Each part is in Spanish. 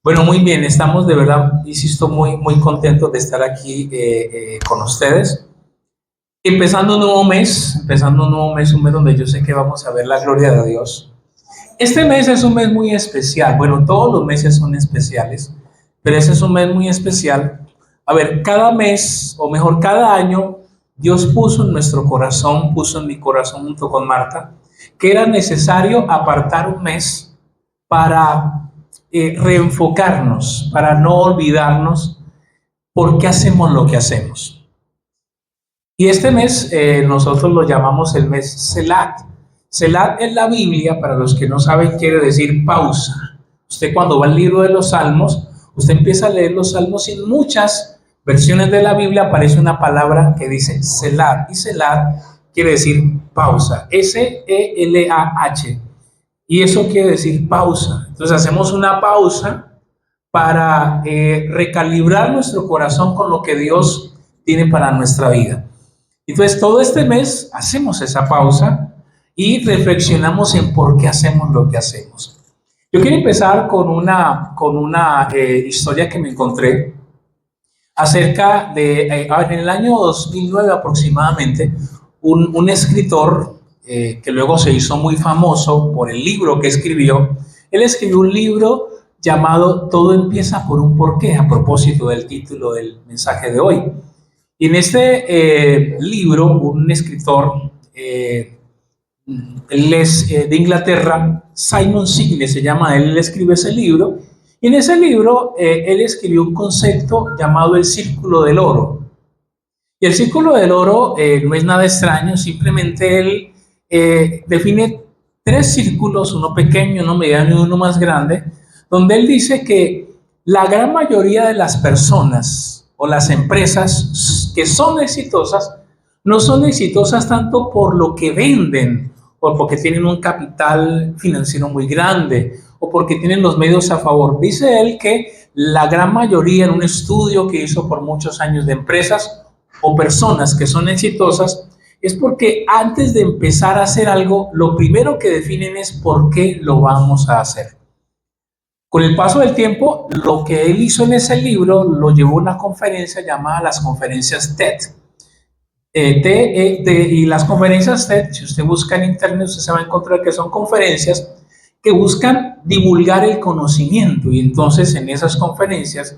Bueno, muy bien, estamos de verdad, insisto, muy contentos de estar aquí con ustedes. Empezando un nuevo mes, un mes donde yo sé que vamos a ver la gloria de Dios. Este mes es un mes muy especial. Bueno, todos los meses son especiales, pero ese es un mes muy especial. A ver, cada mes, o mejor, cada año, Dios puso en nuestro corazón, puso en mi corazón junto con Marta, que era necesario apartar un mes para reenfocarnos, para no olvidarnos por qué hacemos lo que hacemos. Y este mes nosotros lo llamamos el mes Selat. Selat en la Biblia, para los que no saben, quiere decir pausa. Usted cuando va al libro de los Salmos, usted empieza a leer los Salmos y en muchas versiones de la Biblia aparece una palabra que dice Selat. Y Selat quiere decir pausa. S-E-L-A-H. Y eso quiere decir pausa. Entonces hacemos una pausa para recalibrar nuestro corazón con lo que Dios tiene para nuestra vida. Entonces todo este mes hacemos esa pausa y reflexionamos en por qué hacemos lo que hacemos. Yo quiero empezar con una historia que me encontré acerca de, en el año 2009 aproximadamente, un escritor que luego se hizo muy famoso por el libro que escribió. Él escribió un libro llamado Todo empieza por un porqué, a propósito del título del mensaje de hoy. Y en este libro, un escritor, él es de Inglaterra, Simon Sinek se llama él escribe ese libro. Y en ese libro, él escribió un concepto llamado el círculo del oro. Y el círculo del oro no es nada extraño, simplemente él define tres círculos, uno pequeño, uno mediano y uno más grande, donde él dice que la gran mayoría de las personas o las empresas que son exitosas no son exitosas tanto por lo que venden o porque tienen un capital financiero muy grande o porque tienen los medios a favor. Dice él que la gran mayoría, en un estudio que hizo por muchos años de empresas o personas que son exitosas, es porque antes de empezar a hacer algo, lo primero que definen es por qué lo vamos a hacer. Con el paso del tiempo, lo que él hizo en ese libro lo llevó a una conferencia llamada las conferencias TED. Y las conferencias TED, si usted busca en internet, usted se va a encontrar que son conferencias que buscan divulgar el conocimiento. Y entonces en esas conferencias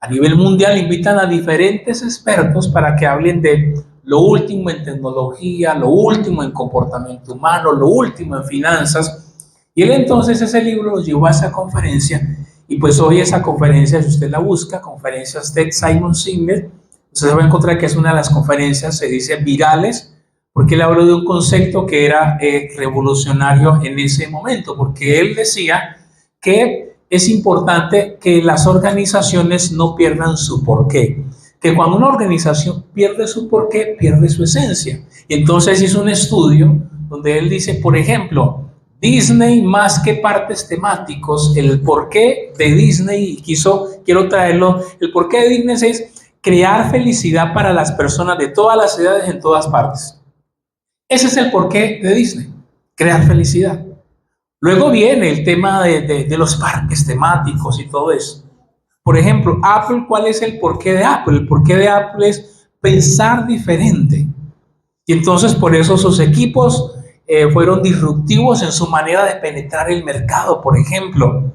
a nivel mundial invitan a diferentes expertos para que hablen de lo último en tecnología, lo último en comportamiento humano, lo último en finanzas. Y él entonces ese libro lo llevó a esa conferencia. Y pues hoy esa conferencia, si usted la busca, conferencias TED Simon Sinek, usted se va a encontrar que es una de las conferencias, se dice virales, porque él habló de un concepto que era revolucionario en ese momento, porque él decía que es importante que las organizaciones no pierdan su porqué, que cuando una organización pierde su porqué, pierde su esencia. Y entonces hizo un estudio donde él dice, por ejemplo, Disney más que parques temáticos, el porqué de Disney, y quiero traerlo, el porqué de Disney es crear felicidad para las personas de todas las edades en todas partes. Ese es el porqué de Disney, crear felicidad. Luego viene el tema de los parques temáticos y todo eso. Por ejemplo, Apple, ¿cuál es el porqué de Apple? El porqué de Apple es pensar diferente. Y entonces por eso sus equipos fueron disruptivos en su manera de penetrar el mercado. Por ejemplo,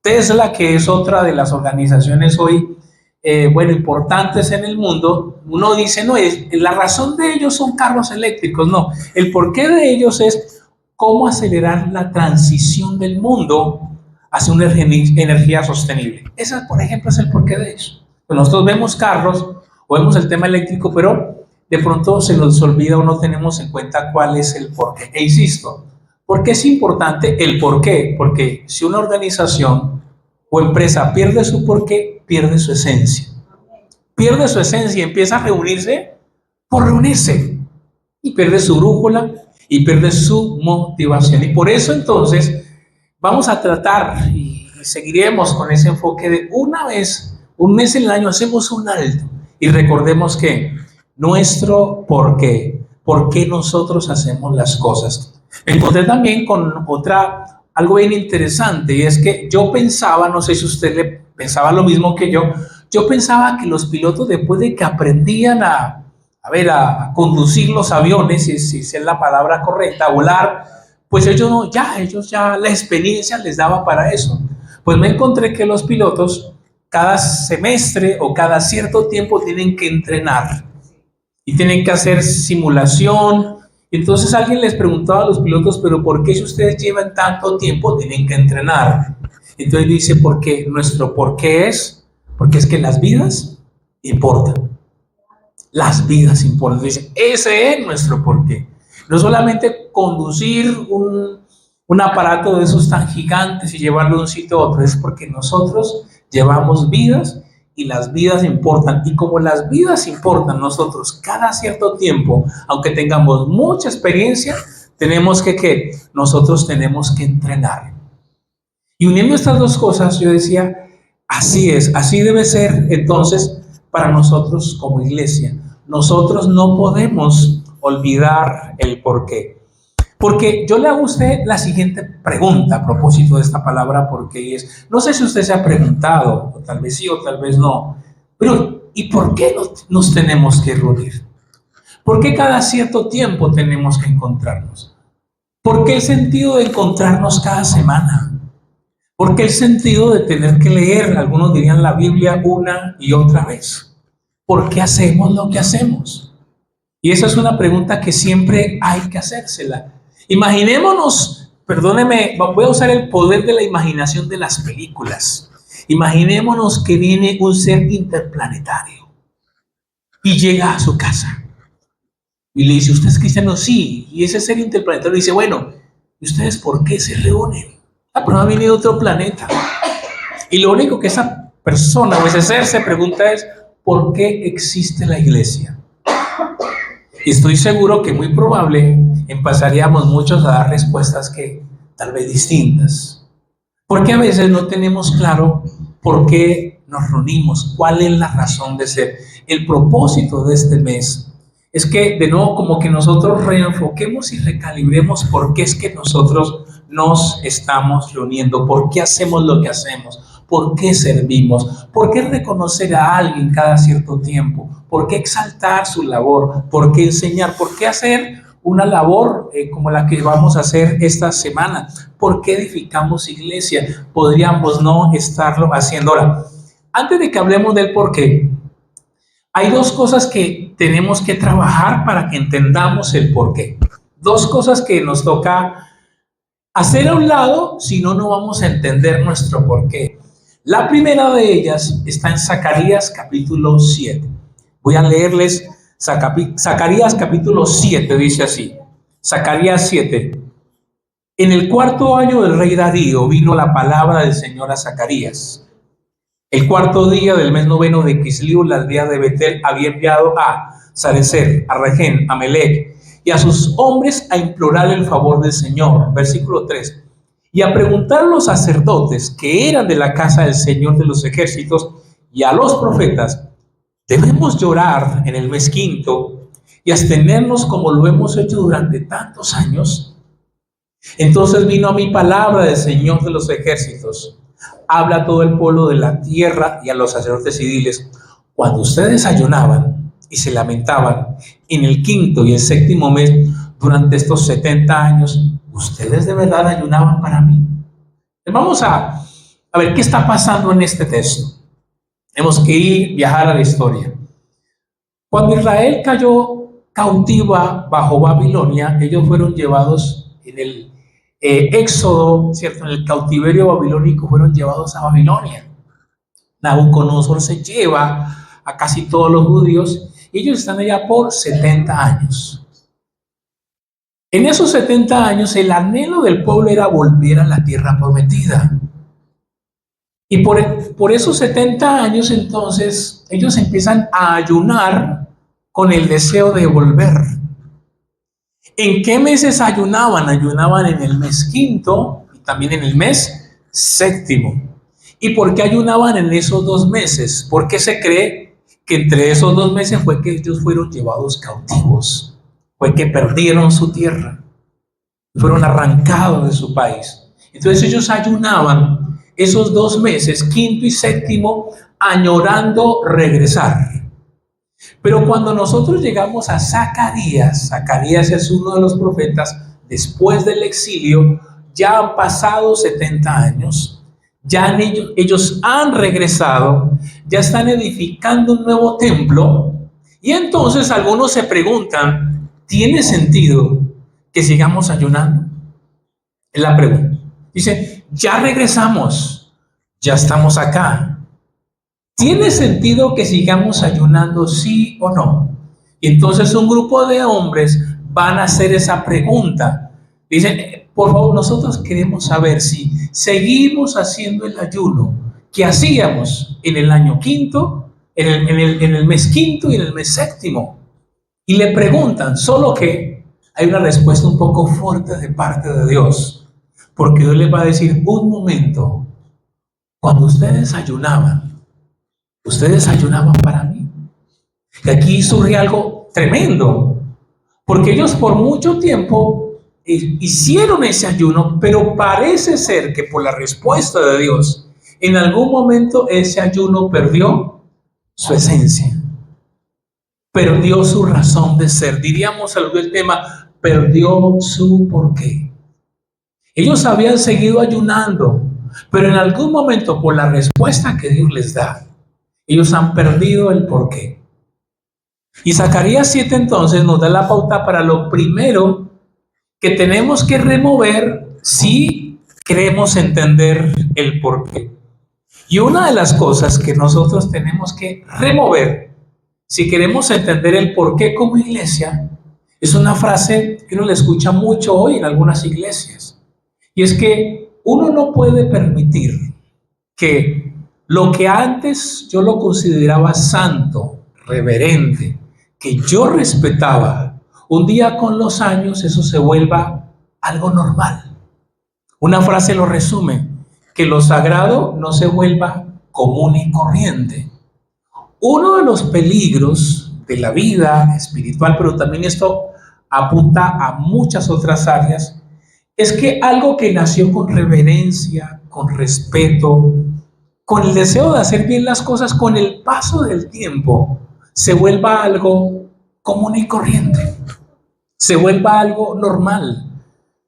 Tesla, que es otra de las organizaciones hoy importantes en el mundo, uno dice, no, la razón de ellos son carros eléctricos, no, el porqué de ellos es cómo acelerar la transición del mundo hacia una energía sostenible. Ese, por ejemplo, es el porqué de ellos. Pues nosotros vemos carros o vemos el tema eléctrico, pero de pronto se nos olvida o no tenemos en cuenta cuál es el porqué. E insisto, ¿por qué es importante el porqué? Porque si una organización o empresa pierde su porqué, pierde su esencia. Pierde su esencia y empieza a reunirse por reunirse. Y pierde su brújula y pierde su motivación. Y por eso entonces vamos a tratar y seguiremos con ese enfoque de una vez, un mes en el año, hacemos un alto y recordemos que nuestro por qué nosotros hacemos las cosas. Me encontré también con algo bien interesante, y es que yo pensaba, no sé si a usted pensaba lo mismo que yo. Yo pensaba que los pilotos, después de que aprendían a conducir los aviones, si es la palabra correcta, a volar, pues ellos ya la experiencia les daba para eso. Pues me encontré que los pilotos cada semestre o cada cierto tiempo tienen que entrenar y tienen que hacer simulación. Entonces alguien les preguntaba a los pilotos, pero ¿por qué si ustedes llevan tanto tiempo tienen que entrenar? Entonces dice, porque nuestro por qué porque es que las vidas importan. Las vidas importan. Dice, ese es nuestro porqué. No solamente conducir un aparato de esos tan gigantes y llevarlo de un sitio a otro, es porque nosotros llevamos vidas y las vidas importan. Y como las vidas importan, nosotros cada cierto tiempo, aunque tengamos mucha experiencia, nosotros tenemos que entrenar. Y uniendo estas dos cosas, yo decía, así es, así debe ser entonces para nosotros como iglesia. Nosotros no podemos olvidar el porqué. Porque yo le hago a usted la siguiente pregunta a propósito de esta palabra porque y es, no sé si usted se ha preguntado, o tal vez sí o tal vez no, pero ¿y por qué nos tenemos que reunir? ¿Por qué cada cierto tiempo tenemos que encontrarnos? ¿Por qué el sentido de encontrarnos cada semana? ¿Por qué el sentido de tener que leer, algunos dirían la Biblia una y otra vez? ¿Por qué hacemos lo que hacemos? Y esa es una pregunta que siempre hay que hacérsela. Imaginémonos, perdóneme, voy a usar el poder de la imaginación de las películas. Imaginémonos que viene un ser interplanetario y llega a su casa y le dice, ¿usted es cristiano? Sí. Y ese ser interplanetario dice, bueno, ¿y ustedes por qué se reúnen? Ah, pero ha venido otro planeta. Y lo único que esa persona o ese ser se pregunta es, ¿por qué existe la iglesia? Y estoy seguro que muy probable empezaríamos muchos a dar respuestas que tal vez distintas. Porque a veces no tenemos claro por qué nos reunimos, cuál es la razón de ser. El propósito de este mes es que de nuevo como que nosotros reenfoquemos y recalibremos por qué es que nosotros nos estamos reuniendo, por qué hacemos lo que hacemos, por qué servimos, por qué reconocer a alguien cada cierto tiempo, por qué exaltar su labor, por qué enseñar, por qué hacer una labor como la que vamos a hacer esta semana, por qué edificamos iglesia, podríamos no estarlo haciendo. Ahora, antes de que hablemos del por qué, hay dos cosas que tenemos que trabajar para que entendamos el por qué. Dos cosas que nos toca hacer a un lado, si no, no vamos a entender nuestro porqué. La primera de ellas está en Zacarías capítulo 7. Voy a leerles Zacarías capítulo 7, dice así. Zacarías 7. En el 4.º año del rey Darío vino la palabra del Señor a Zacarías. El 4.º día del mes 9 de Kisliu, la aldea de Betel, había enviado a Sarecer, a Regén, a Melec y a sus hombres a implorar el favor del Señor. Versículo 3. Y a preguntar a los sacerdotes que eran de la casa del Señor de los ejércitos y a los profetas, ¿debemos llorar en el mes 5º y abstenernos como lo hemos hecho durante tantos años? Entonces vino a mí palabra del Señor de los ejércitos. Habla a todo el pueblo de la tierra y a los sacerdotes y diles, cuando ustedes ayunaban y se lamentaban en el 5º y el 7.º mes durante estos 70 años, ¿ustedes de verdad ayunaban para mí? Vamos a ver qué está pasando en este texto. Tenemos que viajar a la historia. Cuando Israel cayó cautiva bajo Babilonia, ellos fueron llevados en el éxodo, ¿cierto? En el cautiverio babilónico fueron llevados a Babilonia. Nabucodonosor se lleva a casi todos los judíos y ellos están allá por 70 años. En esos 70 años, el anhelo del pueblo era volver a la tierra prometida. Y por esos 70 años, entonces, ellos empiezan a ayunar con el deseo de volver. ¿En qué meses ayunaban? Ayunaban en el mes 5.º y también en el mes 7.º. ¿Y por qué ayunaban en esos 2 meses? Porque se cree que entre esos 2 meses fue que ellos fueron llevados cautivos. Fue que perdieron su tierra, fueron arrancados de su país. Entonces ellos ayunaban esos 2 meses, quinto y séptimo, añorando regresar. Pero cuando nosotros llegamos a Zacarías, Zacarías es uno de los profetas después del exilio, ya han pasado 70 años, ellos han regresado, ya están edificando un nuevo templo, y entonces algunos se preguntan, ¿tiene sentido que sigamos ayunando? Es la pregunta. Dice, ya regresamos, ya estamos acá. ¿Tiene sentido que sigamos ayunando, sí o no? Y entonces un grupo de hombres van a hacer esa pregunta. Dicen, por favor, nosotros queremos saber si seguimos haciendo el ayuno que hacíamos en el año quinto, en el mes quinto y en el mes séptimo. Y le preguntan, solo que hay una respuesta un poco fuerte de parte de Dios. Porque Dios les va a decir, un momento, cuando ustedes ayunaban para mí. Y aquí surge algo tremendo, porque ellos por mucho tiempo hicieron ese ayuno, pero parece ser que por la respuesta de Dios, en algún momento ese ayuno perdió su esencia, perdió su razón de ser. Diríamos algo del tema, perdió su porqué. Ellos habían seguido ayunando, pero en algún momento por la respuesta que Dios les da, ellos han perdido el porqué. Y Zacarías 7 entonces nos da la pauta para lo primero que tenemos que remover si queremos entender el porqué. Y una de las cosas que nosotros tenemos que remover si queremos entender el porqué como iglesia es una frase que uno le escucha mucho hoy en algunas iglesias. Y es que uno no puede permitir que lo que antes yo lo consideraba santo, reverente, que yo respetaba, un día con los años eso se vuelva algo normal. Una frase lo resume, que lo sagrado no se vuelva común y corriente. Uno de los peligros de la vida espiritual, pero también esto apunta a muchas otras áreas, es que algo que nació con reverencia, con respeto, con el deseo de hacer bien las cosas, con el paso del tiempo, se vuelva algo común y corriente, se vuelva algo normal,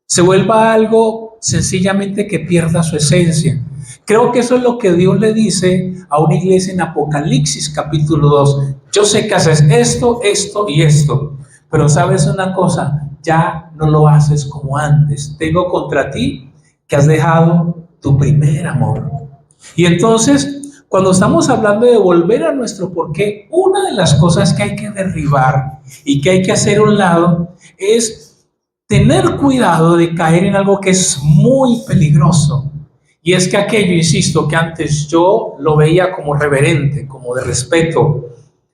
se vuelva algo sencillamente que pierda su esencia. Creo que eso es lo que Dios le dice a una iglesia en Apocalipsis capítulo 2. Yo sé que haces esto, esto y esto, pero sabes una cosa, ya no lo haces como antes. Tengo contra ti que has dejado tu primer amor. Y entonces, cuando estamos hablando de volver a nuestro porqué, una de las cosas que hay que derribar y que hay que hacer a un lado es tener cuidado de caer en algo que es muy peligroso. Y es que aquello, insisto, que antes yo lo veía como reverente, como de respeto,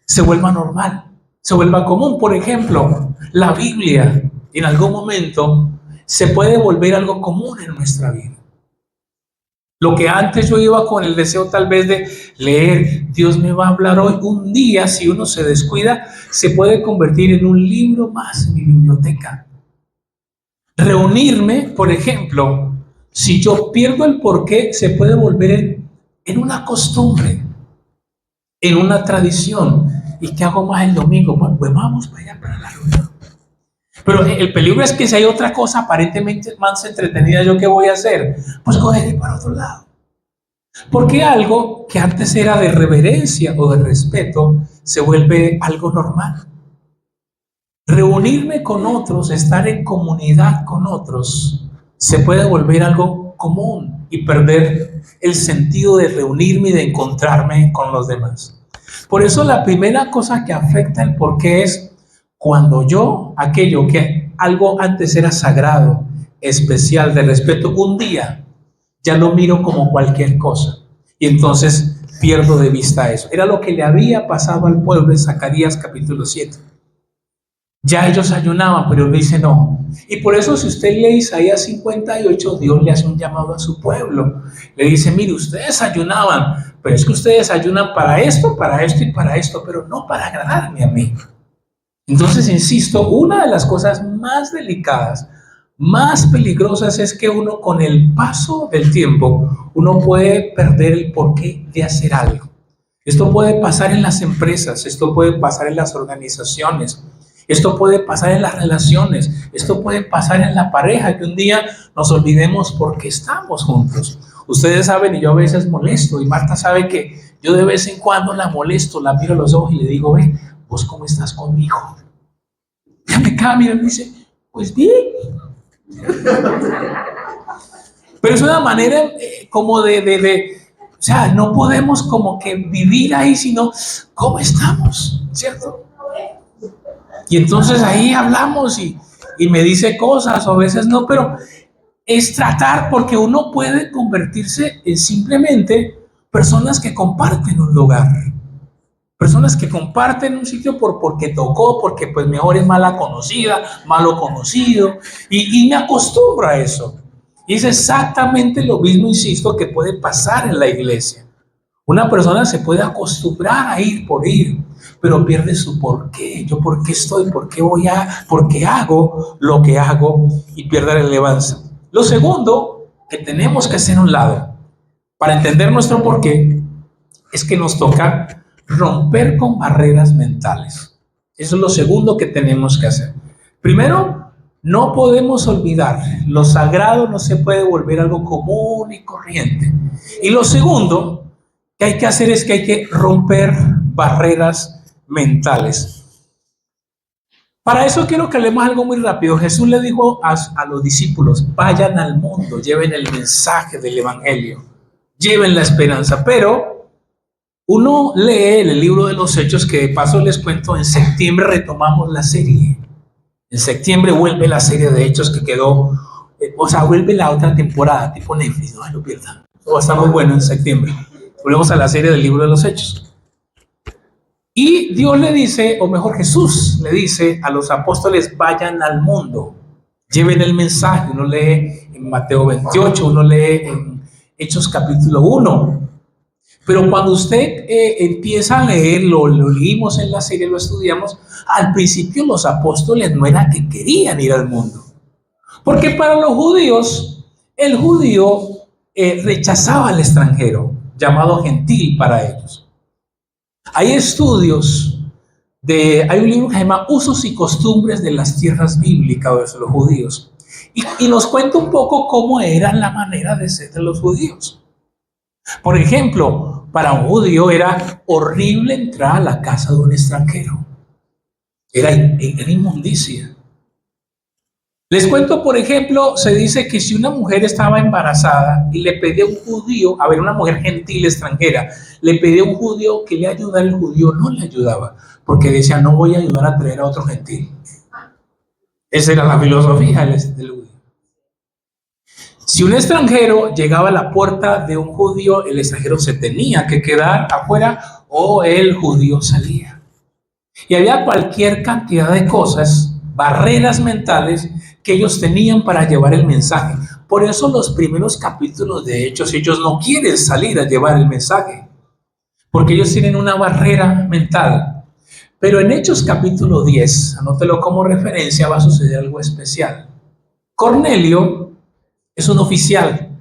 se vuelva normal, se vuelva común. Por ejemplo, la Biblia en algún momento se puede volver algo común en nuestra vida. Lo que antes yo iba con el deseo tal vez de leer, Dios me va a hablar hoy, un día si uno se descuida, se puede convertir en un libro más en mi biblioteca. Reunirme, por ejemplo, si yo pierdo el porqué, se puede volver en una costumbre, en una tradición. ¿Y qué hago más el domingo? Pues vamos para allá, para la reunión. Pero el peligro es que si hay otra cosa aparentemente más entretenida, ¿yo qué voy a hacer? Pues coger para otro lado. Porque algo que antes era de reverencia o de respeto se vuelve algo normal. Reunirme con otros, estar en comunidad con otros, se puede volver algo común y perder el sentido de reunirme y de encontrarme con los demás. Por eso la primera cosa que afecta el porqué es cuando yo, aquello que algo antes era sagrado, especial, de respeto, un día ya lo miro como cualquier cosa y entonces pierdo de vista eso. Era lo que le había pasado al pueblo en Zacarías capítulo 7. Ya ellos ayunaban, pero él dice no. Y por eso si usted lee Isaías 58, Dios le hace un llamado a su pueblo. Le dice, mire, ustedes ayunaban, pero es que ustedes ayunan para esto y para esto, pero no para agradarme a mí. Entonces, insisto, una de las cosas más delicadas, más peligrosas es que uno, con el paso del tiempo, uno puede perder el porqué de hacer algo. Esto puede pasar en las empresas, esto puede pasar en las organizaciones, esto puede pasar en las relaciones, esto puede pasar en la pareja, que un día nos olvidemos por qué estamos juntos. Ustedes saben, y yo a veces molesto, y Marta sabe que yo de vez en cuando la molesto, la miro a los ojos y le digo: ve, ¿vos cómo estás conmigo? Ya me cambia y me dice: pues bien. Pero es una manera como o sea, no podemos como que vivir ahí, sino ¿cómo estamos? ¿Cierto? Y entonces ahí hablamos y me dice cosas, o a veces no, pero es tratar, porque uno puede convertirse en simplemente personas que comparten un lugar. Personas que comparten un sitio porque tocó, porque pues mejor es mala conocida, malo conocido, y me acostumbro a eso. Y es exactamente lo mismo, insisto, que puede pasar en la iglesia. Una persona se puede acostumbrar a ir por ir, pero pierde su porqué. Yo por qué estoy, por qué hago lo que hago, y pierde relevancia. Lo segundo que tenemos que hacer a un lado para entender nuestro porqué es que nos toca romper con barreras mentales. Eso es lo segundo que tenemos que hacer. Primero, no podemos olvidar, lo sagrado no se puede volver algo común y corriente. Y lo segundo que hay que hacer es que hay que romper barreras mentales. Para eso quiero que hablemos algo muy rápido. Jesús le dijo a los discípulos: vayan al mundo, lleven el mensaje del evangelio, lleven la esperanza. Pero uno lee el libro de los Hechos, que de paso les cuento, en septiembre retomamos la serie. En septiembre vuelve la serie de Hechos que quedó, o sea, vuelve la otra temporada, tipo Netflix, no lo pierdan. Va a estar muy bueno en septiembre. Volvemos a la serie del libro de los Hechos. Y Dios le dice, o mejor Jesús le dice a los apóstoles: vayan al mundo, lleven el mensaje. Uno lee en Mateo 28, uno lee en Hechos capítulo 1. Pero cuando usted empieza a leerlo, lo leímos en la serie, lo estudiamos, al principio los apóstoles no era que querían ir al mundo. Porque para los judíos, el judío rechazaba al extranjero, llamado gentil para ellos. Hay estudios, hay un libro que se llama Usos y Costumbres de las Tierras Bíblicas de los Judíos. Y nos cuenta un poco cómo era la manera de ser de los judíos. Por ejemplo, para un judío era horrible entrar a la casa de un extranjero. Era inmundicia. Les cuento, por ejemplo, se dice que si una mujer estaba embarazada y le pedía a un judío, a ver, una mujer gentil extranjera, le pedía a un judío que le ayudara, el judío no le ayudaba, porque decía: no voy a ayudar a traer a otro gentil. Esa era la filosofía del judío. Si un extranjero llegaba a la puerta de un judío, el extranjero se tenía que quedar afuera o el judío salía. Y había cualquier cantidad de cosas, barreras mentales, que ellos tenían para llevar el mensaje. Por eso los primeros capítulos de Hechos, ellos no quieren salir a llevar el mensaje, porque ellos tienen una barrera mental. Pero en Hechos capítulo 10, anótelo como referencia, va a suceder algo especial. Cornelio es un oficial,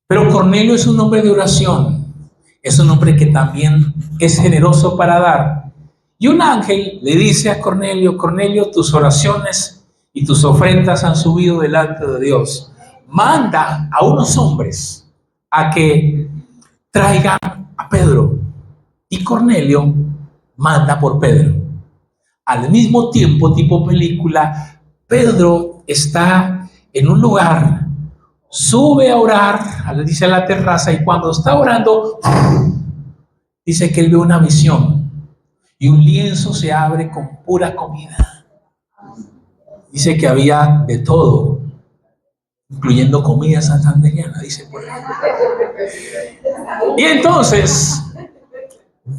pero Cornelio es un hombre de oración, es un hombre que también es generoso para dar. Y un ángel le dice a Cornelio: Cornelio, tus oraciones y tus ofrendas han subido delante de Dios. Manda a unos hombres a que traigan a Pedro. Y Cornelio manda por Pedro. Al mismo tiempo, tipo película, Pedro está en un lugar, sube a orar, dice, a la terraza, y cuando está orando, dice que él ve una visión y un lienzo se abre con pura comida. Dice que había de todo, incluyendo comida santandereana, dice por ahí. Y entonces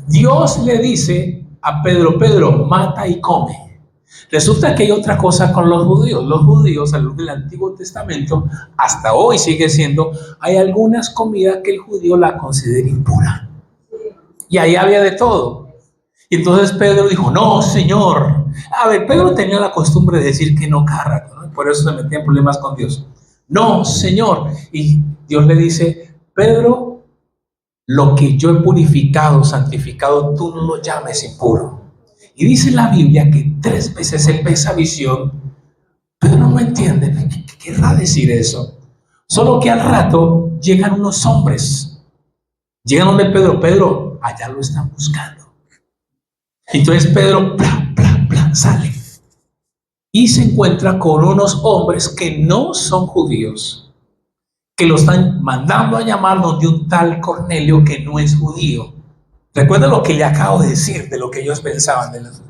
Dios le dice a Pedro: Pedro, mata y come. Resulta que hay otra cosa con los judíos. Los judíos, a lo del Antiguo Testamento, hasta hoy sigue siendo, hay algunas comidas que el judío la considera impura. Y ahí había de todo. Y entonces Pedro dijo: no, Señor. A ver, Pedro tenía la costumbre de decir que no cada rato, ¿no? por eso se metía en problemas con Dios. No, Señor. Y Dios le dice, Pedro, lo que yo he purificado, santificado, tú no lo llames impuro. Y dice la Biblia que 3 veces él ve esa visión, pero no entiende. ¿Qué querrá decir eso? Solo que al rato llegan unos hombres, llegan donde Pedro, Pedro, allá lo están buscando. Entonces Pedro, sale y se encuentra con unos hombres que no son judíos, que lo están mandando a llamar donde un tal Cornelio que no es judío. Recuerda lo que le acabo de decir de lo que ellos pensaban de las...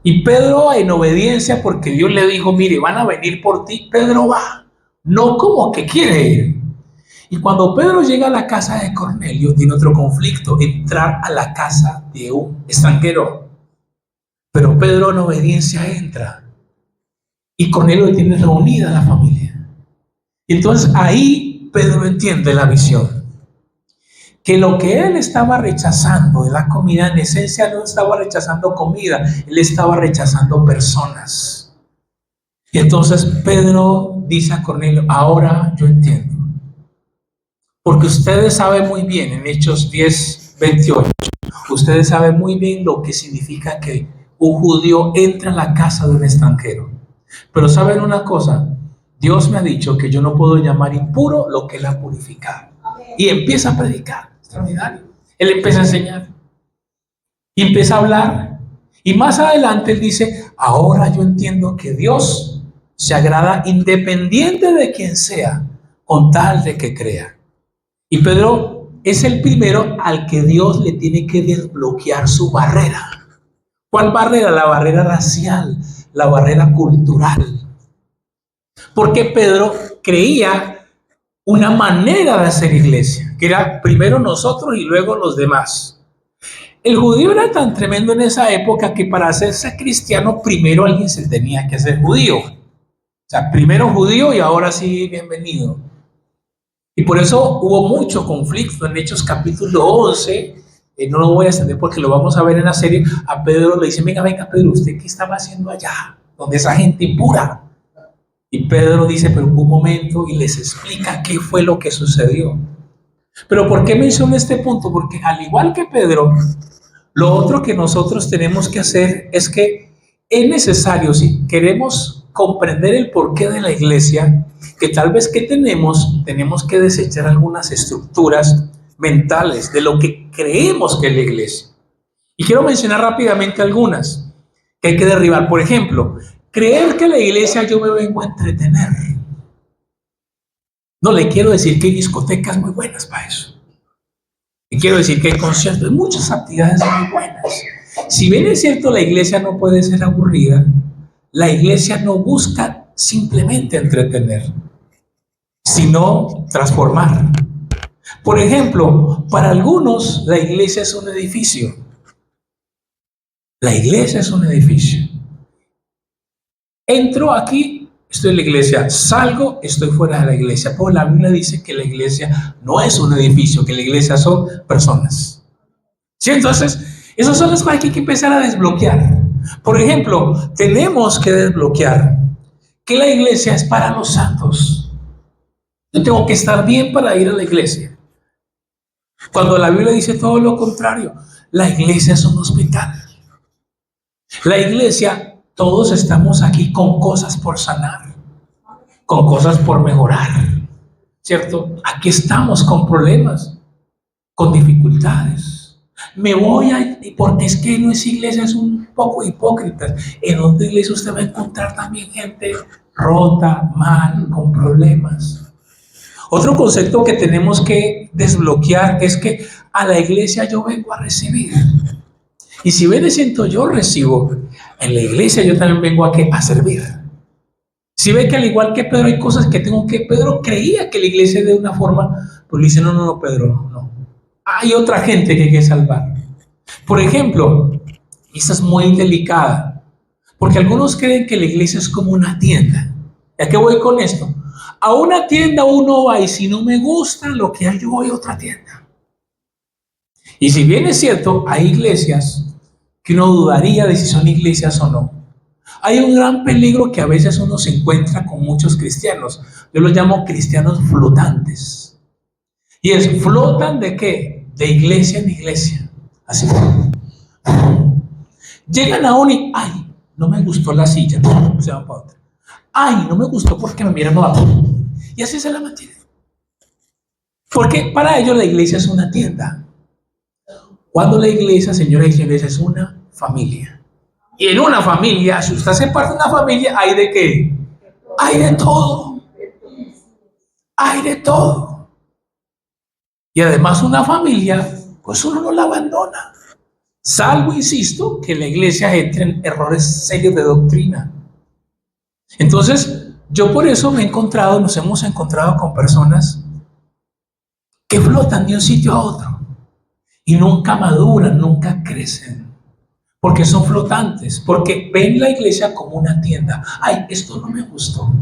Y Pedro, en obediencia, porque Dios le dijo, mire, van a venir por ti, Pedro va, no como que quiere ir. Y cuando Pedro llega a la casa de Cornelio, tiene otro conflicto, entrar a la casa de un extranjero. Pero Pedro en obediencia entra. Y Cornelio tiene reunida a la familia. Y entonces ahí Pedro entiende la visión. Que lo que él estaba rechazando de la comida, en esencia no estaba rechazando comida, él estaba rechazando personas. Y entonces Pedro dice a Cornelio, ahora yo entiendo. Porque ustedes saben muy bien, en Hechos 10:28, ustedes saben muy bien lo que significa que un judío entra a la casa de un extranjero. Pero saben una cosa, Dios me ha dicho que yo no puedo llamar impuro lo que él ha purificado. Y empieza a predicar, extraordinario. Él empieza a enseñar y empieza a hablar. Y más adelante él dice, ahora yo entiendo que Dios se agrada independiente de quien sea, con tal de que crea. Y Pedro es el primero al que Dios le tiene que desbloquear su barrera. ¿Cuál barrera? La barrera racial, la barrera cultural. Porque Pedro creía una manera de hacer iglesia, que era primero nosotros y luego los demás. El judío era tan tremendo en esa época que para hacerse cristiano primero alguien se tenía que hacer judío. O sea, primero judío y ahora sí, bienvenido. Y por eso hubo mucho conflicto en Hechos capítulo 11. No lo voy a extender porque lo vamos a ver en la serie. A Pedro le dicen, venga, Pedro, ¿usted qué estaba haciendo allá? Donde esa gente impura. Y Pedro dice, pero un momento, y les explica qué fue lo que sucedió. Pero ¿por qué menciono este punto? Porque al igual que Pedro, lo otro que nosotros tenemos que hacer es que es necesario, si queremos comprender el porqué de la iglesia, que tal vez que tenemos que desechar algunas estructuras mentales de lo que creemos que es la iglesia. Y quiero mencionar rápidamente algunas que hay que derribar. Por ejemplo, creer que la iglesia yo me vengo a entretener. No le quiero decir que hay discotecas muy buenas para eso. Y quiero decir que hay conciertos, hay muchas actividades muy buenas. Si bien es cierto, la iglesia no puede ser aburrida, la iglesia no busca simplemente entretener, sino transformar. Por ejemplo, para algunos la iglesia es un edificio. La iglesia es un edificio. Entro aquí, estoy en la iglesia, salgo, estoy fuera de la iglesia. Pero la Biblia dice que la iglesia no es un edificio, que la iglesia son personas. ¿Sí? Entonces, esas son las cosas que hay que empezar a desbloquear. Por ejemplo, tenemos que desbloquear que la iglesia es para los santos. Yo tengo que estar bien para ir a la iglesia. Cuando la Biblia dice todo lo contrario, la iglesia es un hospital. La iglesia, todos estamos aquí con cosas por sanar, con cosas por mejorar, ¿cierto? Aquí estamos con problemas, con dificultades. Me voy a, porque es que no es iglesia, es un poco hipócrita. En otra iglesia usted va a encontrar también gente rota, mal, con problemas. Otro concepto que tenemos que desbloquear es que a la iglesia yo vengo a recibir. Y si bien siento yo recibo, en la iglesia yo también vengo a servir. Si ve que al igual que Pedro hay cosas que tengo que... Pedro creía que la iglesia de una forma, pues le dice, no, Pedro, no. Hay otra gente que hay que salvar. Por ejemplo, esta es muy delicada, porque algunos creen que la iglesia es como una tienda. ¿A qué voy con esto? A una tienda uno va y si no me gusta lo que hay, yo voy a otra tienda. Y si bien es cierto, hay iglesias que uno dudaría de si son iglesias o no. Hay un gran peligro que a veces uno se encuentra con muchos cristianos. Yo los llamo cristianos flotantes. Y es, ¿flotan de qué? De iglesia en iglesia. Así. Llegan a un y, ay, no me gustó la silla. Se van para otra. Ay, no me gustó porque me miran abajo. Y así se la mantienen. Porque para ellos la iglesia es una tienda. Cuando la iglesia, señoras y señores, es una familia. Y en una familia, si usted se parte de una familia, ¿hay de qué? Hay de todo. Hay de todo. Y además una familia, pues uno no la abandona. Salvo, insisto, que la iglesia entre en errores serios de doctrina. Entonces, yo por eso nos hemos encontrado con personas que flotan de un sitio a otro y nunca maduran, nunca crecen, porque son flotantes, porque ven la iglesia como una tienda. Ay, esto no me gustó.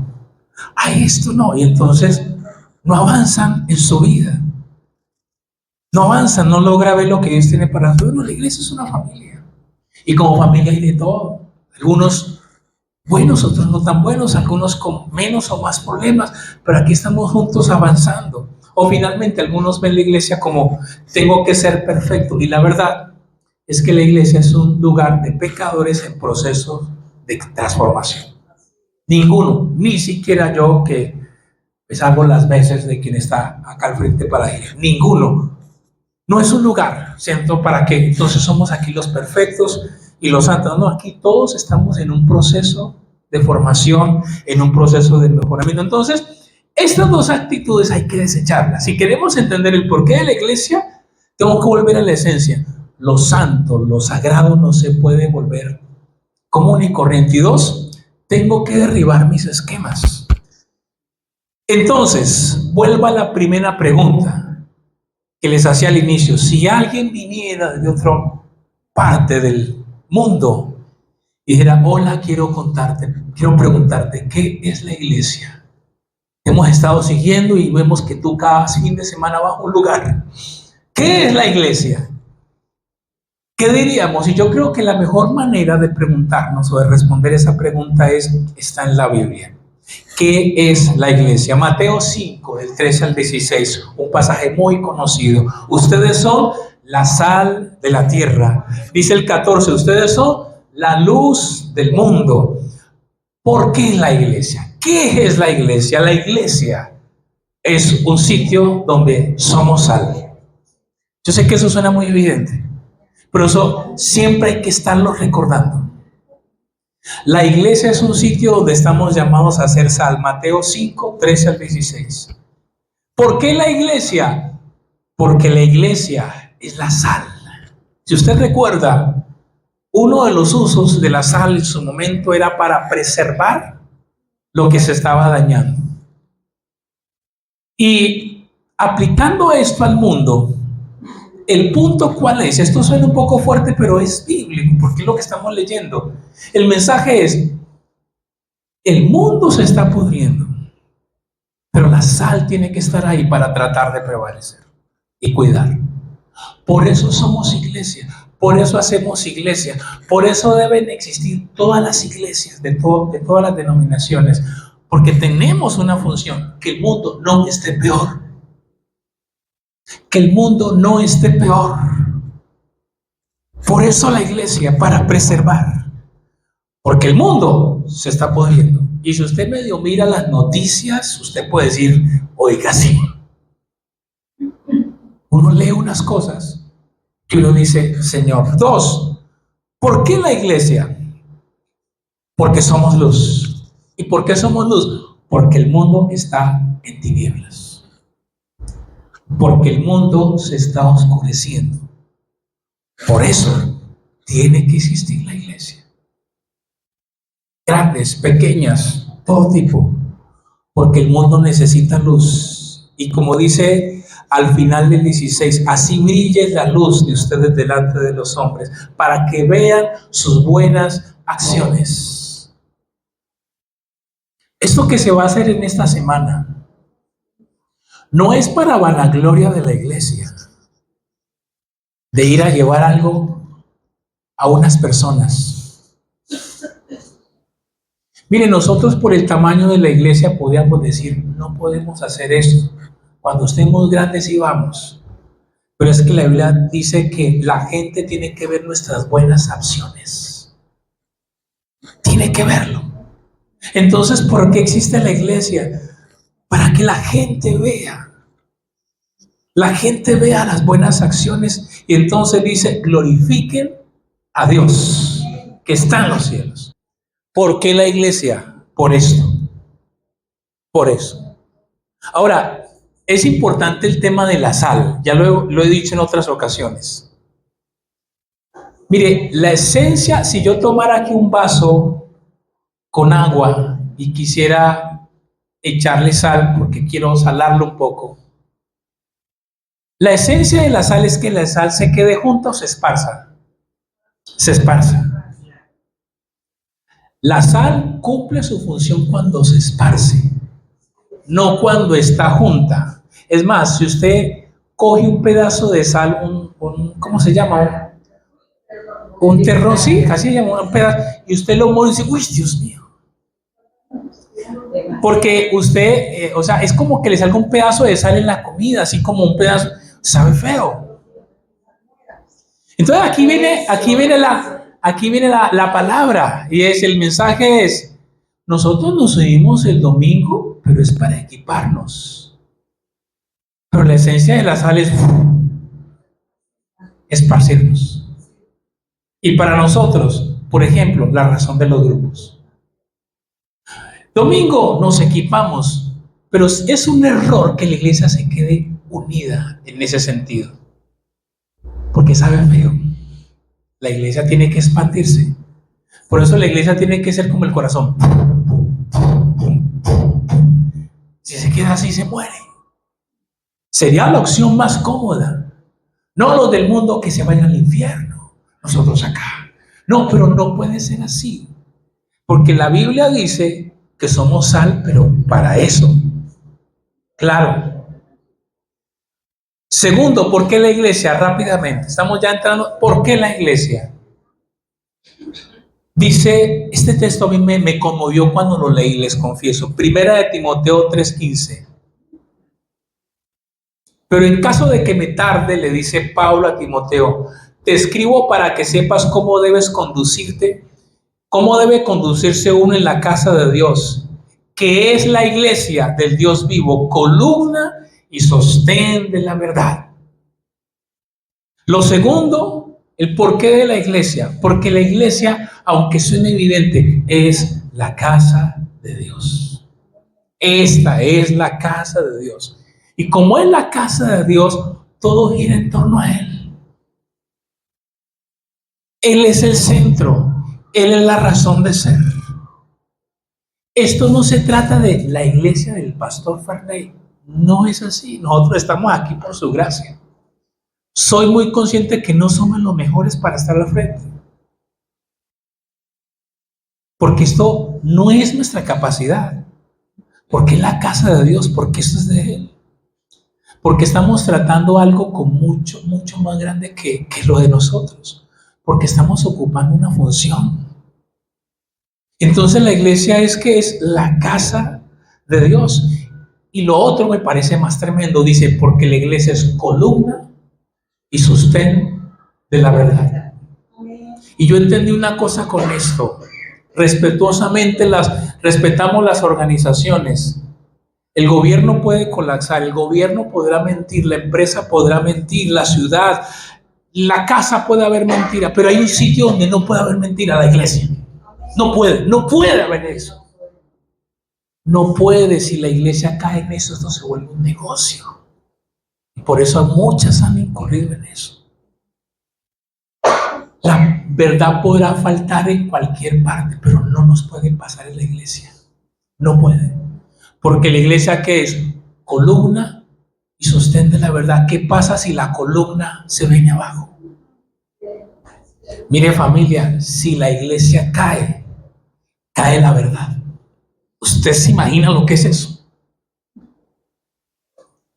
Ay, esto no. Y entonces no avanzan en su vida. No avanzan, no logra ver lo que Dios tiene para nosotros. Bueno, la iglesia es una familia. Y como familia hay de todo. Algunos buenos, otros no tan buenos, algunos con menos o más problemas, pero aquí estamos juntos avanzando. O finalmente algunos ven la iglesia como tengo que ser perfecto. Y la verdad es que la iglesia es un lugar de pecadores en proceso de transformación. Ninguno, ni siquiera yo que pues hago las veces de quien está acá al frente para ir. Ninguno. No es un lugar, ¿cierto? Para que entonces somos aquí los perfectos y los santos. No, aquí todos estamos en un proceso de formación, en un proceso de mejoramiento. Entonces, estas dos actitudes hay que desecharlas. Si queremos entender el porqué de la iglesia, tengo que volver a la esencia. Lo santo, lo sagrado no se puede volver común y corriente. Y dos, tengo que derribar mis esquemas. Entonces, vuelvo a la primera pregunta que les hacía al inicio. Si alguien viniera de otra parte del mundo y dijera, hola, quiero preguntarte, ¿qué es la iglesia? Hemos estado siguiendo y vemos que tú cada fin de semana vas a un lugar. ¿Qué es la iglesia? ¿Qué diríamos? Y yo creo que la mejor manera de preguntarnos o de responder esa pregunta está en la Biblia. ¿Qué es la iglesia? Mateo 5, del 13 al 16, un pasaje muy conocido. Ustedes son la sal de la tierra. Dice el 14, ustedes son la luz del mundo. ¿Por qué la iglesia? ¿Qué es la iglesia? La iglesia es un sitio donde somos sal. Yo sé que eso suena muy evidente, pero eso siempre hay que estarlo recordando. La iglesia es un sitio donde estamos llamados a ser sal. Mateo 5, 13 al 16. ¿Por qué la iglesia? Porque la iglesia es la sal. Si usted recuerda, uno de los usos de la sal en su momento era para preservar lo que se estaba dañando. Y aplicando esto al mundo, el punto cuál es, esto suena un poco fuerte, pero es bíblico, porque es lo que estamos leyendo. El mensaje es, el mundo se está pudriendo, pero la sal tiene que estar ahí para tratar de prevalecer y cuidar. Por eso somos iglesia, por eso hacemos iglesia, por eso deben existir todas las iglesias de todas las denominaciones, porque tenemos una función, que el mundo no esté peor. Que el mundo no esté peor. Por eso la iglesia, para preservar. Porque el mundo se está pudriendo. Y si usted medio mira las noticias, usted puede decir, oiga, sí. Uno lee unas cosas que uno dice, Señor. Dos, ¿por qué la iglesia? Porque somos luz. ¿Y por qué somos luz? Porque el mundo está en tinieblas. Porque el mundo se está oscureciendo. Por eso tiene que existir la iglesia. Grandes, pequeñas, todo tipo. Porque el mundo necesita luz. Y como dice al final del 16, así brille la luz de ustedes delante de los hombres, para que vean sus buenas acciones. Esto que se va a hacer en esta semana no es para vanagloria de la iglesia, de ir a llevar algo a unas personas. Mire, nosotros por el tamaño de la iglesia podíamos decir, no podemos hacer esto. Cuando estemos grandes y vamos. Pero es que la Biblia dice que la gente tiene que ver nuestras buenas acciones. Tiene que verlo. Entonces, ¿por qué existe la iglesia? Para que la gente vea. La gente vea las buenas acciones y entonces dice, glorifiquen a Dios que está en los cielos. ¿Por qué la iglesia? Por esto. Por eso. Ahora, es importante el tema de la sal. Ya lo he dicho en otras ocasiones. Mire, la esencia, si yo tomara aquí un vaso con agua y quisiera echarle sal porque quiero salarlo un poco, la esencia de la sal es que la sal se quede junta o se esparza. Se esparce. La sal cumple su función cuando se esparce, no cuando está junta. Es más, si usted coge un pedazo de sal, ¿cómo se llama? Un terrón, sí, así se llama, un pedazo, y usted lo mueve y dice, uy, Dios mío. Porque usted, o sea, es como que le salga un pedazo de sal en la comida, así como un pedazo, sabe feo. Entonces aquí viene la palabra, y el mensaje es, nosotros nos unimos el domingo, pero es para equiparnos. Pero la esencia de la sal es esparcirnos. Y para nosotros, por ejemplo, la razón de los grupos. Domingo nos equipamos, pero es un error que la iglesia se quede unida en ese sentido. Porque sabe feo. La iglesia tiene que expandirse. Por eso la iglesia tiene que ser como el corazón. Si se queda así, se muere. Sería la opción más cómoda. No los del mundo que se vayan al infierno. Nosotros acá. No, pero no puede ser así. Porque la Biblia dice que somos sal, pero para eso. Claro. Segundo, ¿por qué la iglesia? Rápidamente. Estamos ya entrando. ¿Por qué la iglesia? Dice, este texto a mí me conmovió cuando lo leí, les confieso. Primera de Timoteo 3:15. Pero en caso de que me tarde, le dice Pablo a Timoteo, te escribo para que sepas cómo debes conducirte, cómo debe conducirse uno en la casa de Dios, que es la iglesia del Dios vivo, columna y sostén de la verdad. Lo segundo, el porqué de la iglesia, porque la iglesia, aunque suene evidente, es la casa de Dios. Esta es la casa de Dios. Y como es la casa de Dios, todo gira en torno a Él. Él es el centro, Él es la razón de ser. Esto no se trata de la iglesia del pastor Farley, no es así. Nosotros estamos aquí por su gracia. Soy muy consciente que no somos los mejores para estar al frente. Porque esto no es nuestra capacidad. Porque es la casa de Dios, porque esto es de Él. Porque estamos tratando algo con mucho, mucho más grande que lo de nosotros. Porque estamos ocupando una función. Entonces la iglesia es la casa de Dios. Y lo otro me parece más tremendo. Dice, porque la iglesia es columna y sostén de la verdad. Y yo entendí una cosa con esto. Respetuosamente respetamos las organizaciones. El gobierno puede colapsar, el gobierno podrá mentir, la empresa podrá mentir, la ciudad, la casa puede haber mentira, pero hay un sitio donde no puede haber mentira, la iglesia. No puede haber eso. No puede, si la iglesia cae en eso, esto se vuelve un negocio. Y por eso muchas han incurrido en eso. La verdad podrá faltar en cualquier parte, pero no nos puede pasar en la iglesia. No puede. Porque la iglesia, ¿qué es? Columna y sostén de la verdad. ¿Qué pasa si la columna se viene abajo? Mire, familia, si la iglesia cae, cae la verdad. ¿Usted se imagina lo que es eso?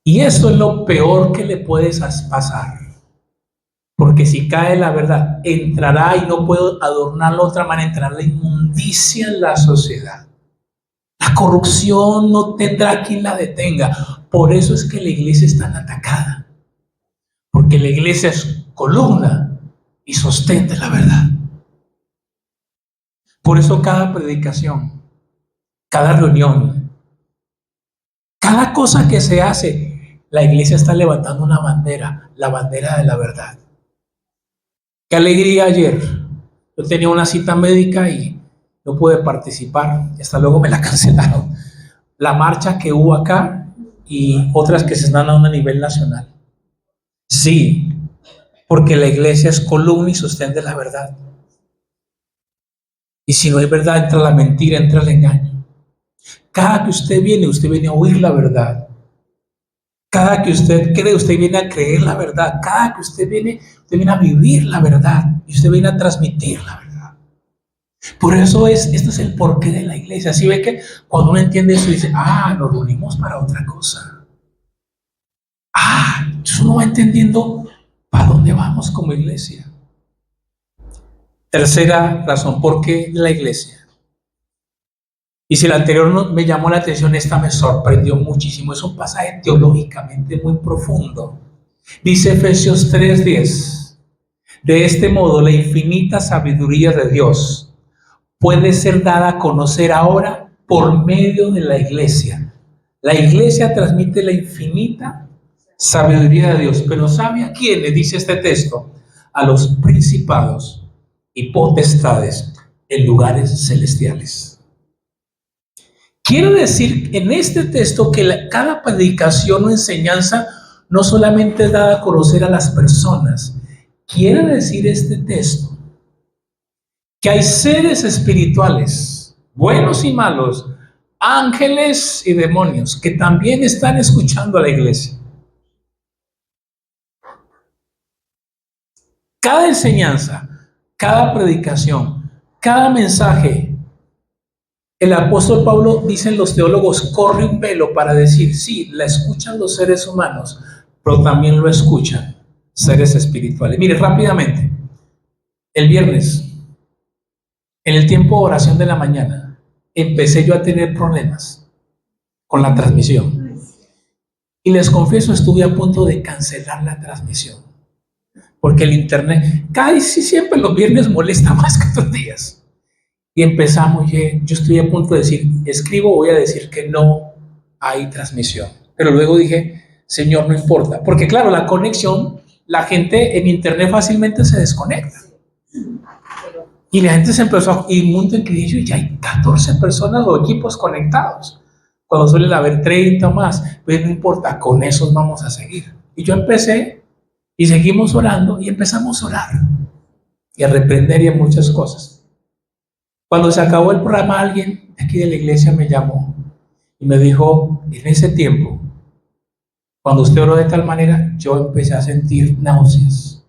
Y eso es lo peor que le puede pasar. Porque si cae la verdad, entrará, y no puedo adornarlo de otra manera, entrará la inmundicia en la sociedad. La corrupción no tendrá quien la detenga. Por eso es que la iglesia es tan atacada. Porque la iglesia es columna y sostén de la verdad. Por eso cada predicación, cada reunión, cada cosa que se hace, la iglesia está levantando una bandera, la bandera de la verdad. Qué alegría ayer. Yo tenía una cita médica y no pude participar. Hasta luego me la cancelaron. La marcha que hubo acá y otras que se están dando a nivel nacional. Sí, porque la iglesia es columna y sostén de la verdad. Y si no hay verdad, entra la mentira, entra el engaño. Cada que usted viene a oír la verdad. Cada que usted cree, usted viene a creer la verdad. Cada que usted viene a vivir la verdad. Y usted viene a transmitir la verdad. Por eso esto es el porqué de la iglesia. Así ve que cuando uno entiende eso, dice, nos reunimos para otra cosa. Entonces uno va entendiendo para dónde vamos como iglesia. Tercera razón, ¿por qué la iglesia? Y si la anterior no me llamó la atención, esta me sorprendió muchísimo. Es un pasaje teológicamente muy profundo. Dice Efesios 3:10: de este modo, la infinita sabiduría de Dios puede ser dada a conocer ahora por medio de la iglesia. La iglesia transmite la infinita sabiduría de Dios. Pero ¿sabe a quién le dice este texto? A los principados y potestades en lugares celestiales. Quiere decir en este texto que cada predicación o enseñanza no solamente es dada a conocer a las personas. Quiere decir este texto que hay seres espirituales, buenos y malos, ángeles y demonios, que también están escuchando a la iglesia. Cada enseñanza, cada predicación, cada mensaje, el apóstol Pablo, dicen los teólogos, corre un velo para decir, sí, la escuchan los seres humanos, pero también lo escuchan seres espirituales. Mire, rápidamente, el viernes, en el tiempo de oración de la mañana, empecé yo a tener problemas con la transmisión. Y les confieso, estuve a punto de cancelar la transmisión. Porque el internet casi siempre los viernes molesta más que otros días. Y empezamos, yo estoy a punto de decir, voy a decir que no hay transmisión. Pero luego dije, Señor, no importa. Porque claro, la conexión, la gente en internet fácilmente se desconecta. Y la gente se empezó, y un mundo en que dije, ya hay 14 personas o equipos conectados. Cuando suelen haber 30 o más, pues no importa, con esos vamos a seguir. Y yo empecé, y seguimos orando, y empezamos a orar. Y a reprender y a muchas cosas. Cuando se acabó el programa, alguien de aquí de la iglesia me llamó y me dijo, en ese tiempo, cuando usted oró de tal manera, yo empecé a sentir náuseas.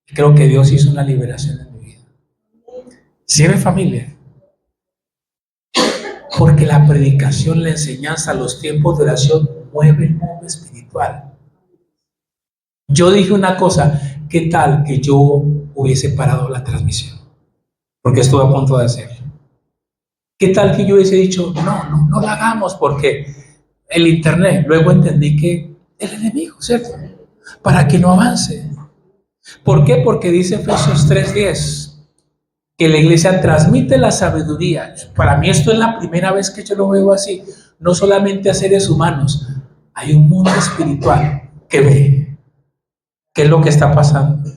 Y creo que Dios hizo una liberación en mi vida. ¿Sí, mi familia? Porque la predicación, la enseñanza, los tiempos de oración mueve el mundo espiritual. Yo dije una cosa, ¿qué tal que yo hubiese parado la transmisión? Porque estuve a punto de hacerlo. ¿Qué tal que yo hubiese dicho, no la hagamos porque el internet? Luego entendí que el enemigo, ¿cierto? Para que no avance. ¿Por qué? Porque dice Efesios 3:10 que la iglesia transmite la sabiduría. Para mí esto es la primera vez que yo lo veo así. No solamente a seres humanos, hay un mundo espiritual que ve qué es lo que está pasando.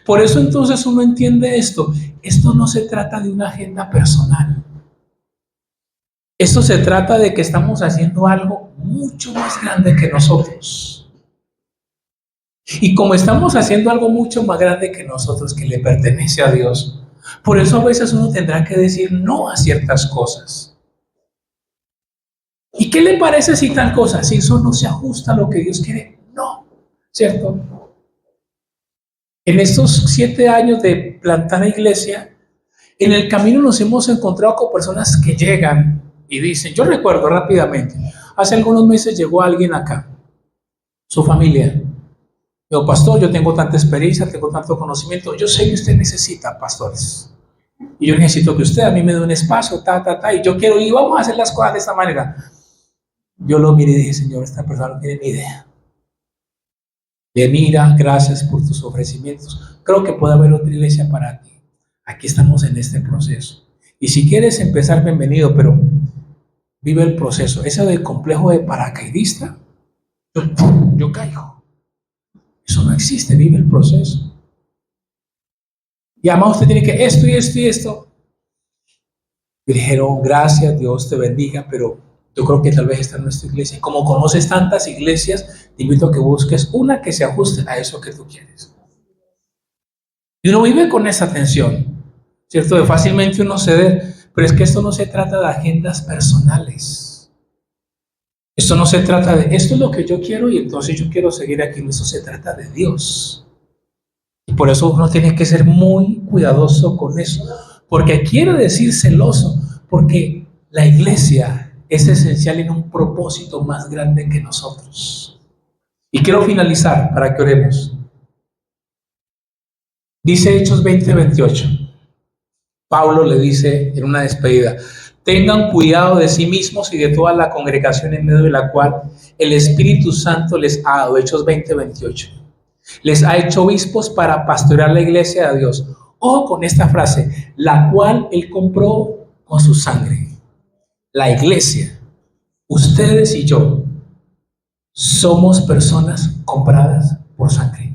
Por eso entonces uno entiende esto. Esto no se trata de una agenda personal. Esto se trata de que estamos haciendo algo mucho más grande que nosotros. Y como estamos haciendo algo mucho más grande que nosotros, que le pertenece a Dios, por eso a veces uno tendrá que decir no a ciertas cosas. ¿Y qué le parece si tal cosa? Si eso no se ajusta a lo que Dios quiere, no, ¿cierto? En estos 7 años de plantar la iglesia, en el camino nos hemos encontrado con personas que llegan y dicen, yo recuerdo rápidamente, hace algunos meses llegó alguien acá, su familia, Digo, pastor, yo tengo tanta experiencia, tengo tanto conocimiento. Yo sé que usted necesita pastores. Y yo necesito que usted a mí me dé un espacio, y yo quiero, y vamos a hacer las cosas de esta manera. Yo lo miré y dije, Señor, esta persona no tiene ni idea. Le mira, gracias por tus ofrecimientos. Creo que puede haber otra iglesia para ti. Aquí estamos en este proceso. Y si quieres empezar, bienvenido, pero vive el proceso. Ese del complejo de paracaidista, yo caigo. Eso no existe, vive el proceso. Y además usted tiene que esto y esto y esto. Y dijeron, gracias, Dios te bendiga, pero yo creo que tal vez esta no es tu iglesia. Como conoces tantas iglesias, te invito a que busques una que se ajuste a eso que tú quieres. Y uno vive con esa tensión, ¿cierto? De fácilmente uno ceder, pero es que esto no se trata de agendas personales. Esto no se trata de, esto es lo que yo quiero y entonces yo quiero seguir aquí. Esto se trata de Dios. Y por eso uno tiene que ser muy cuidadoso con eso. Porque quiero decir celoso, porque la iglesia es esencial en un propósito más grande que nosotros. Y quiero finalizar para que oremos. Dice Hechos 20:28. Pablo le dice en una despedida, tengan cuidado de sí mismos y de toda la congregación en medio de la cual el Espíritu Santo les ha dado. Hechos 20:28. Les ha hecho obispos para pastorear la iglesia de Dios. Ojo con esta frase, la cual Él compró con su sangre. La iglesia, ustedes y yo, somos personas compradas por sangre.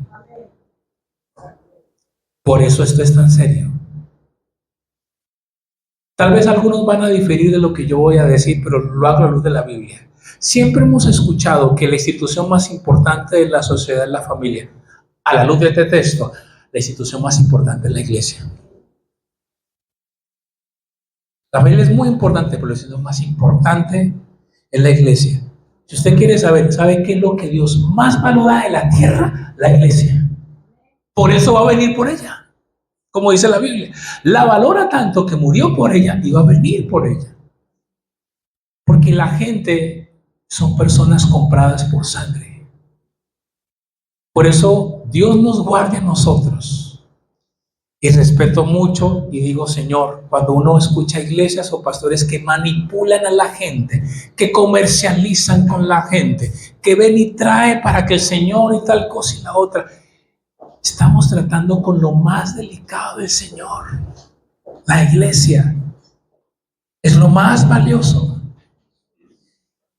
Por eso esto es tan serio. Tal vez algunos van a diferir de lo que yo voy a decir, pero lo hago a la luz de la Biblia. Siempre hemos escuchado que la institución más importante de la sociedad es la familia. A la luz de este texto, la institución más importante es la iglesia. La familia es muy importante, pero la institución más importante es la iglesia. Si usted quiere saber, ¿sabe qué es lo que Dios más valora de la tierra? La iglesia. Por eso va a venir por ella. Como dice la Biblia, la valora tanto que murió por ella y va a venir por ella. Porque la gente son personas compradas por sangre. Por eso Dios nos guarde a nosotros. Y respeto mucho y digo, Señor, cuando uno escucha iglesias o pastores que manipulan a la gente, que comercializan con la gente, que ven y trae para que el Señor y tal cosa y la otra, estamos tratando con lo más delicado del Señor. La iglesia es lo más valioso.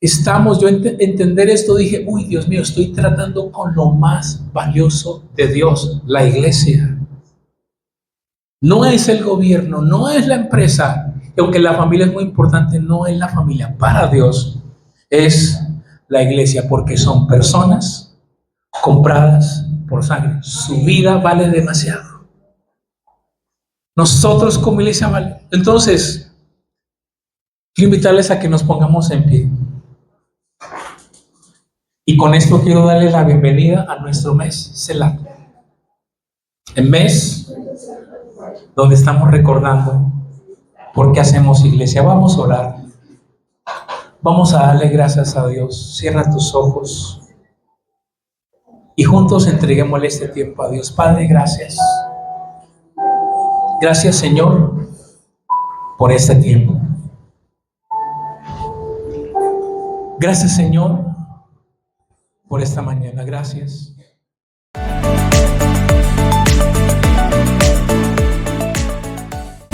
Yo entender esto dije, uy, Dios mío, estoy tratando con lo más valioso de Dios, la iglesia. No es el gobierno, no es la empresa, aunque la familia es muy importante, no es la familia. Para Dios es la iglesia, porque son personas compradas por sangre. Su vida vale demasiado. Nosotros como iglesia vale. Entonces, quiero invitarles a que nos pongamos en pie. Y con esto quiero darles la bienvenida a nuestro mes Selah. El mes donde estamos recordando por qué hacemos iglesia. Vamos a orar. Vamos a darle gracias a Dios. Cierra tus ojos y juntos entreguémosle este tiempo a Dios. Padre, gracias. Gracias, Señor, por este tiempo. Gracias, Señor, por esta mañana. Gracias